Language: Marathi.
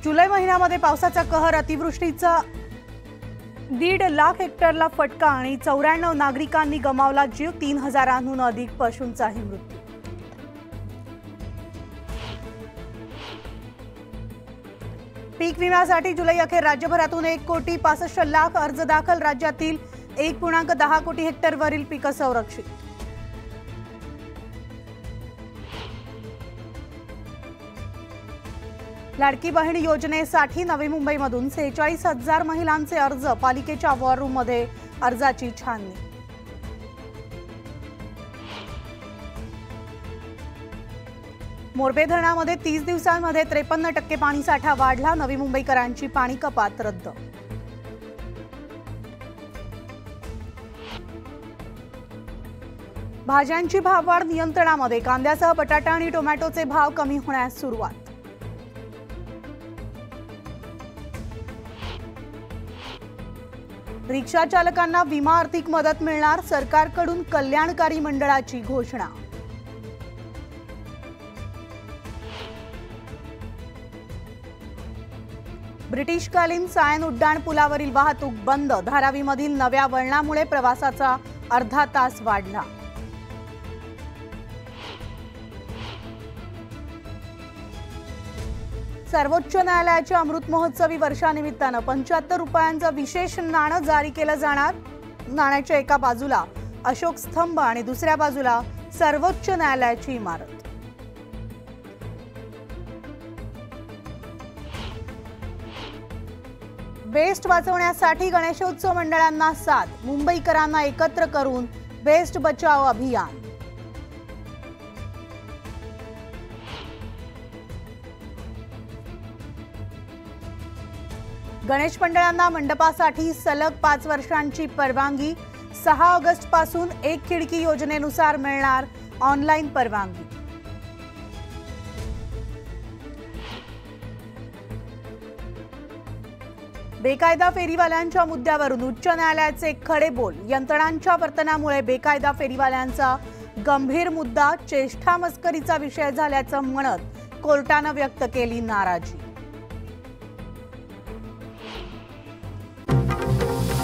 जुलै महिन्यामध्ये पावसाचा कहर, अतिवृष्टीचा 1.5 लाख हेक्टरला फटका आणि 94 नागरिकांनी गमावला जीव, 3000हून अधिक पशूंचाही मृत्यू। पीक विम्यासाठी जुलै अखेर राज्यभरातून 1,65,00,000 अर्ज दाखल। राज्यातील 1.10 कोटी हेक्टरवरील पीक संरक्षित। लाडकी बहीण योजनेसाठी नवी मुंबईमधून 46,000 महिलांचे अर्ज, पालिकेच्या वॉर रूममध्ये अर्जाची छाननी। मोरबे धरणामध्ये 30 दिवसांमध्ये 53% पाणीसाठा वाढला। नवी मुंबईकरांची पाणी कपात रद्द। भाज्यांची भाववाढ नियंत्रणामध्ये, कांद्यासह बटाटा आणि टोमॅटोचे भाव कमी होण्यास सुरुवात। रिक्षा चालकांना विमा आर्थिक मदत मिळणार, सरकारकडून कल्याणकारी मंडळाची घोषणा। ब्रिटिशकालीन सायन उड्डाण पुलावरील वाहतूक बंद। धारावीमधील नव्या वळणामुळे प्रवासाचा अर्धा तास वाढला। सर्वोच्च न्यायालयाच्या अमृत महोत्सवी वर्षानिमित्तानं 75 रुपयांचं विशेष नाणं जारी केलं जाणार। नाण्याच्या एका बाजूला अशोक स्तंभ आणि दुसऱ्या बाजूला सर्वोच्च न्यायालयाची इमारत। बेस्ट वाचवण्यासाठी गणेशोत्सव मंडळांना साथ, मुंबईकरांना एकत्र करून बेस्ट बचाव अभियान। गणेश मंडळांना मंडपासाठी सलग 5 वर्षांची परवानगी। 6 ऑगस्ट पासून एक खिडकी योजनेनुसार मिळणार ऑनलाईन परवानगी। बेकायदा फेरीवाल्यांच्या मुद्द्यावरून उच्च न्यायालयाचे खडे बोल। यंत्रणांच्या वर्तनामुळे बेकायदा फेरीवाल्यांचा गंभीर मुद्दा चेष्टा मस्करीचा विषय झाल्याचं म्हणत कोर्टानं व्यक्त केली नाराजी।